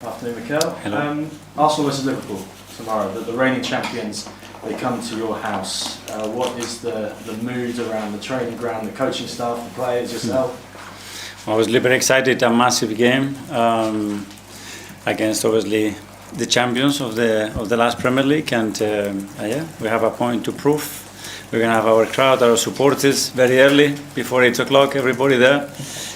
Afternoon, Mikel. Hello. Arsenal versus Liverpool tomorrow. The reigning champions, they come to your house. What is the mood around the training ground, the coaching staff, the players, yourself? I was very excited. A massive game against obviously the champions of the last Premier League, and we have a point to prove. We're gonna have our crowd, our supporters, very early before 8 o'clock. Everybody there,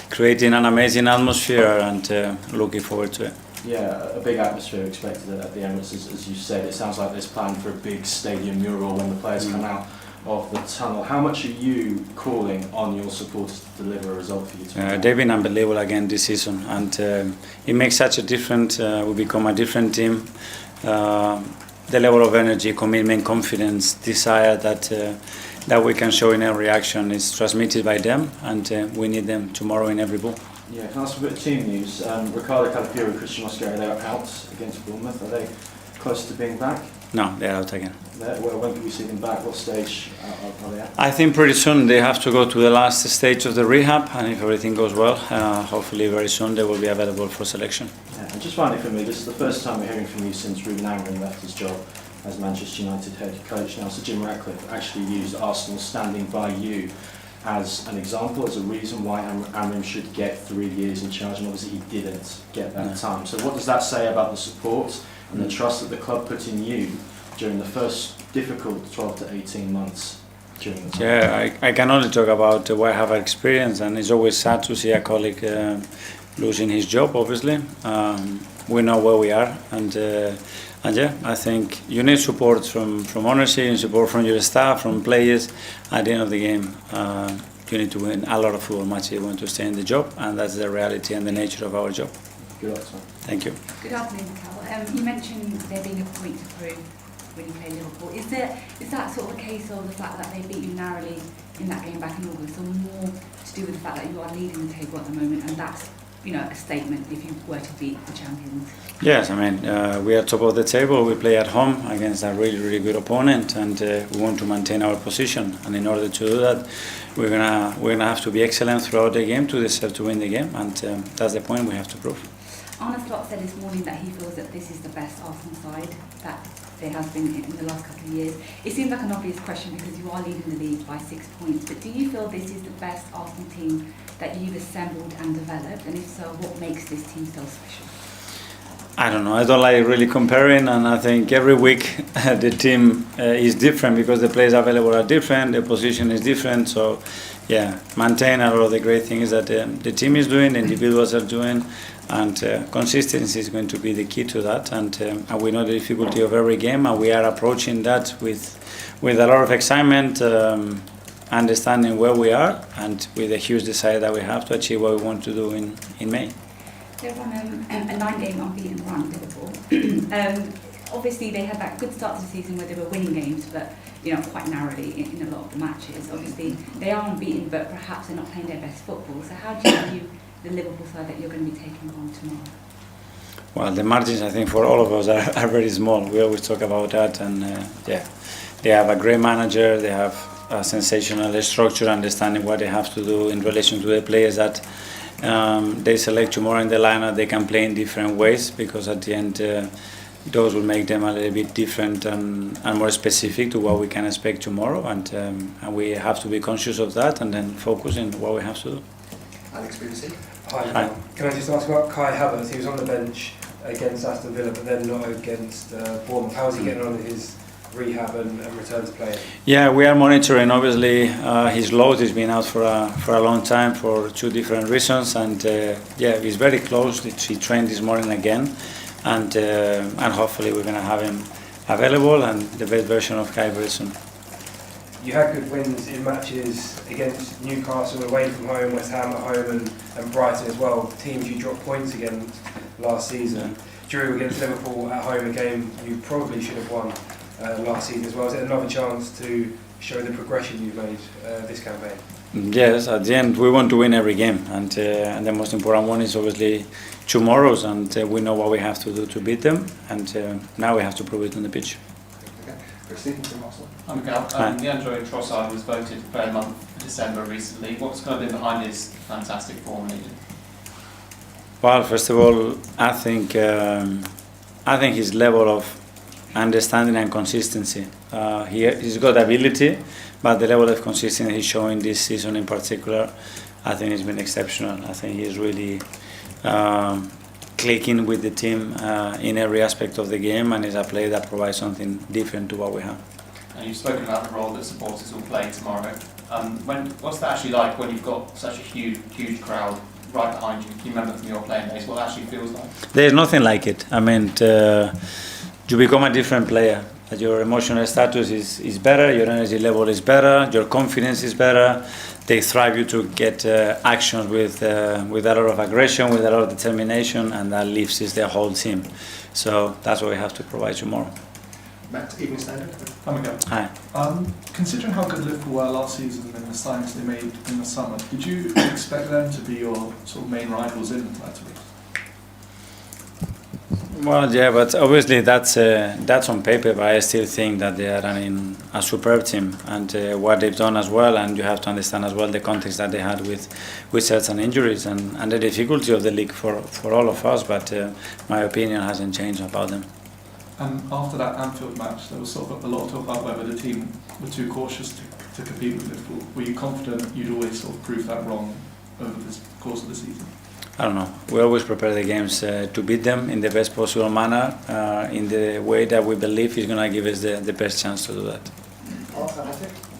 creating an amazing atmosphere, and looking forward to it. Yeah, a big atmosphere expected at the Emirates, as you said. It sounds like there's planned for a big stadium mural when the players come out of the tunnel. How much are you calling on your supporters to deliver a result for you tomorrow? They've been unbelievable again this season, and it makes such a difference. We become a different team. The level of energy, commitment, confidence, desire that we can show in every action is transmitted by them, and we need them tomorrow in every ball. Yeah, can I ask for a bit of team news? Ricardo Calafiori and Christian Mosquera, they're out against Bournemouth. Are they close to being back? No, they're out again. When can we see them back? What stage are they at? I think pretty soon they have to go to the last stage of the rehab, and if everything goes well, hopefully very soon they will be available for selection. Yeah, and just finally for me, this is the first time we're hearing from you since Ruben Amorim left his job as Manchester United head coach. Now, Sir Jim Ratcliffe actually used Arsenal standing by you as an example, as a reason why Amorim should get 3 years in charge, and obviously he didn't get that time. So what does that say about the support and the trust that the club put in you during the first difficult 12 to 18 months during the time? Yeah, I can only talk about what I have experienced, and it's always sad to see a colleague losing his job, obviously. We know where we are, and yeah, I think you need support from ownership, and support from your staff, from players. At the end of the game, you need to win a lot of football matches if you want to stay in the job, and that's the reality and the nature of our job. Good luck, sir. Thank you. Good afternoon, Mikel. You mentioned there being a point to prove when you play Liverpool. Is that sort of a case of the fact that they beat you narrowly in that game back in August, or more to do with the fact that you are leading the table at the moment, and that's a statement if you were to beat the champions? Yes, I mean, we are top of the table. We play at home against a really, really good opponent, and we want to maintain our position. And in order to do that, we're gonna have to be excellent throughout the game to deserve to win the game, and that's the point we have to prove. Arne Slot said this morning that he feels that this is the best Arsenal side that there has been in the last couple of years. It seems like an obvious question because you are leading the league by 6 points, but do you feel this is the best Arsenal team that you've assembled and developed, and if so, what makes this team so special? I don't know. I don't like really comparing, and I think every week the team is different because the players available are different, the position is different. So, yeah, maintain a lot of the great things that the team is doing, the individuals are doing, and consistency is going to be the key to that. And we know the difficulty of every game, and we are approaching that with a lot of excitement, understanding where we are, and with a huge desire that we have to achieve what we want to do in May. They're on a 9-game unbeaten run, Liverpool. Obviously, they had that good start to the season where they were winning games, but quite narrowly in a lot of the matches. Obviously, they are unbeaten, but perhaps they're not playing their best football. So how do you view the Liverpool side that you're going to be taking on tomorrow? Well, the margins, I think, for all of us are very small. We always talk about that, and they have a great manager. They have a sensational structure, understanding what they have to do in relation to the players that they select tomorrow in the lineup. They can play in different ways because at the end those will make them a little bit different and more specific to what we can expect tomorrow, and we have to be conscious of that and then focus on what we have to do. Alex BBC. Hi. Can I just ask about Kai Havertz? He was on the bench against Aston Villa but then not against Bournemouth. How is he getting on with his rehab and return to play? Yeah, we are monitoring. Obviously, his load has been out for a long time for 2 different reasons, and he's very close. He trained this morning again, and hopefully we're going to have him available and the best version of Kai very soon. You had good wins in matches against Newcastle away from home, West Ham at home, and Brighton as well. Teams you dropped points against last season. Drew against Liverpool at home, a game you probably should have won last season as well. Is it another chance to show the progression you've made this campaign? Yes, at the end we want to win every game, and the most important one is obviously tomorrow's, and we know what we have to do to beat them, and now we have to prove it on the pitch. Okay. Stephen from Arsenal. Hi Mikel. Leandro Trossard was voted Player of the Month for December recently. What's kind of been behind his fantastic form lately? Well, first of all, I think his level of understanding and consistency. He's got ability, but the level of consistency he's showing this season in particular, I think has been exceptional. I think he's really clicking with the team in every aspect of the game, and is a player that provides something different to what we have. And you've spoken about the role that supporters will play tomorrow. What's that actually like when you've got such a huge crowd right behind you? Can you remember from your playing days what it actually feels like? There's nothing like it. I mean, you become a different player. Your emotional status is better, your energy level is better, your confidence is better. They thrive you to get actions with a lot of aggression, with a lot of determination, and that lifts the whole team. So that's what we have to provide tomorrow. Matt, Evening Standard. I'm again. Hi. Considering how good Liverpool were last season and the signings they made in the summer, did you expect them to be your sort of main rivals in the title race? Well, yeah, but obviously that's on paper. But I still think that they are running a superb team, and what they've done as well. And you have to understand as well the context that they had with certain injuries and the difficulty of the league for all of us. But my opinion hasn't changed about them. And after that Anfield match, there was sort of a lot of talk about whether the team were too cautious to compete with Liverpool. Were you confident you'd always sort of prove that wrong over the course of the season? I don't know. We always prepare the games to beat them in the best possible manner, in the way that we believe is going to give us the best chance to do that.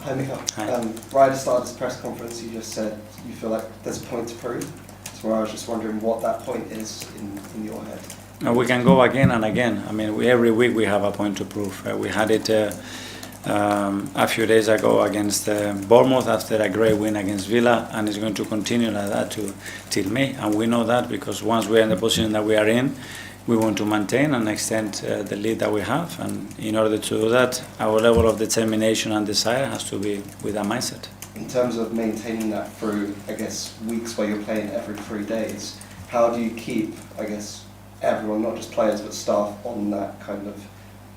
Hi, Mika. Hi. Right at the start of this press conference, you just said you feel like there's a point to prove. So I was just wondering what that point is in your head. We can go again and again. I mean, every week we have a point to prove. We had it a few days ago against Bournemouth after a great win against Villa, and it's going to continue like that till May. And we know that because once we are in the position that we are in, we want to maintain and extend the lead that we have. And in order to do that, our level of determination and desire has to be with that mindset. In terms of maintaining that through, I guess, weeks where you're playing every 3 days, how do you keep, I guess, everyone, not just players but staff, on that kind of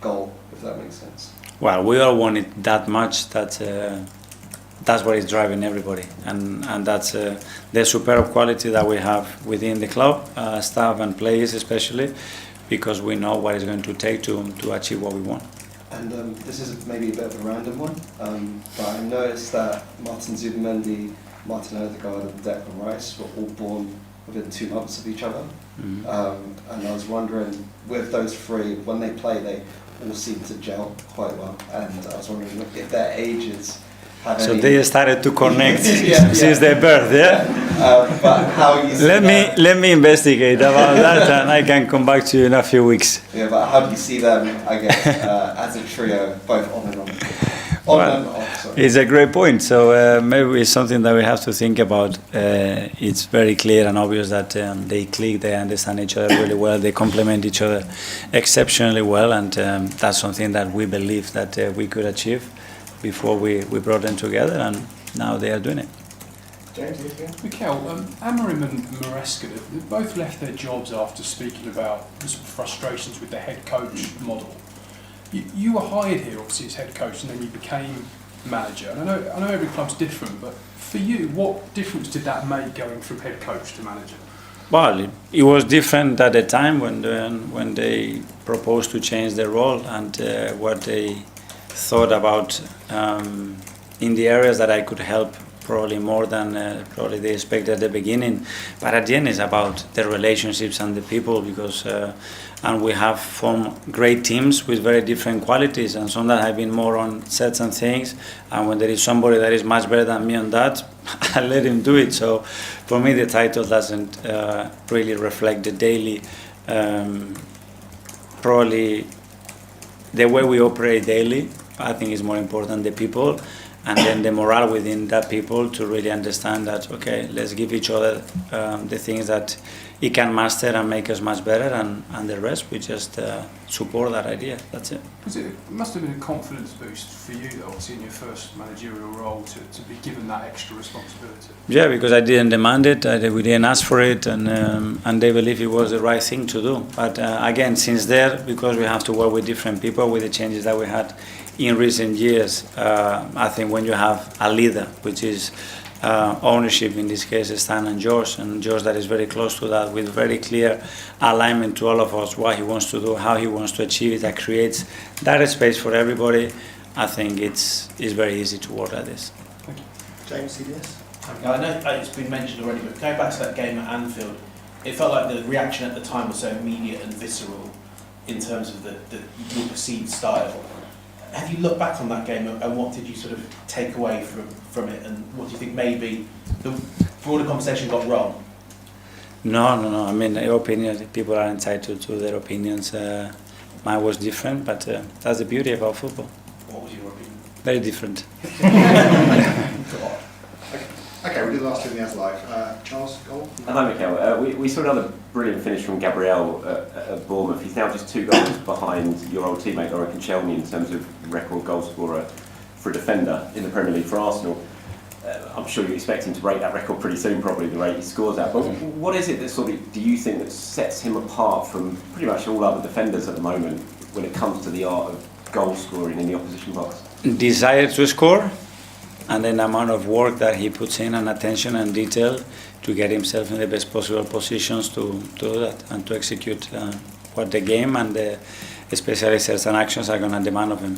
goal, if that makes sense? Well, we all want it that much that that's what is driving everybody, and that's the superb quality that we have within the club, staff and players especially, because we know what it's going to take to achieve what we want. And this is maybe a bit of a random one, but I noticed that Martin Zubimendi, Martin Odegaard and Declan Rice were all born within 2 months of each other. Mm-hmm. And I was wondering, with those three, when they play, they all seem to gel quite well. And I was wondering if their ages have So any... they started to connect Yeah, since their birth, yeah? But how you see Let me investigate about that, and I can come back to you in a few weeks. Yeah, but how do you see them, I guess, as a trio, both on and on? Well, it's a great point. So maybe it's something that we have to think about. It's very clear and obvious that they click, they understand each other really well, they complement each other exceptionally well, and that's something that we believe that we could achieve before we brought them together, and now they are doing it. James, you again? Mikel, Amorim and Maresca, they both left their jobs after speaking about the sort of frustrations with the head coach model. You were hired here, obviously, as head coach, and then you became manager. And I know every club's different, but for you, what difference did that make going from head coach to manager? Well, it was different at the time when they proposed to change their role and what they thought about in the areas that I could help probably more than probably they expected at the beginning. But at the end, it's about the relationships and the people, because and we have formed great teams with very different qualities, and some that have been more on certain things. And when there is somebody that is much better than me on that, I let him do it. So for me, the title doesn't really reflect the daily, probably the way we operate daily. I think is more important the people, and then the morale within that people to really understand that, okay, let's give each other the things that it can master and make us much better, and the rest we just support that idea. That's it. Because it must have been a confidence boost for you, though, obviously in your first managerial role, to be given that extra responsibility. Yeah, because I didn't demand it, we didn't ask for it, and they believe it was the right thing to do. But again, since there, because we have to work with different people, with the changes that we had in recent years, I think when you have a leader, which is ownership, in this case Stan and George that is very close to that, with very clear alignment to all of us, what he wants to do, how he wants to achieve it, that creates that space for everybody. I think it's very easy to work like this. James, CBS. I know it's been mentioned already, but going back to that game at Anfield, it felt like the reaction at the time was so immediate and visceral in terms of your perceived style. Have you looked back on that game and what did you sort of take away from it, and what do you think maybe the broader conversation got wrong? No. I mean, your opinion, people are entitled to their opinions. Mine was different, but that's the beauty about football. What was your opinion? Very different. Okay, we'll do the last two in the As Live. Charles, goal? Hi, Mikel. We saw another brilliant finish from Gabriel at Bournemouth. He's now just 2 goals behind your old teammate, Laura Koscielny, in terms of record goal scorer for a defender in the Premier League for Arsenal. I'm sure you expect him to break that record pretty soon, probably, the rate he scores at. But what is it that sort of, do you think, that sets him apart from pretty much all other defenders at the moment when it comes to the art of goal scoring in the opposition box? Desire to score, and then the amount of work that he puts in, and attention and detail to get himself in the best possible positions to do that and to execute what the game and especially certain actions are going to demand of him.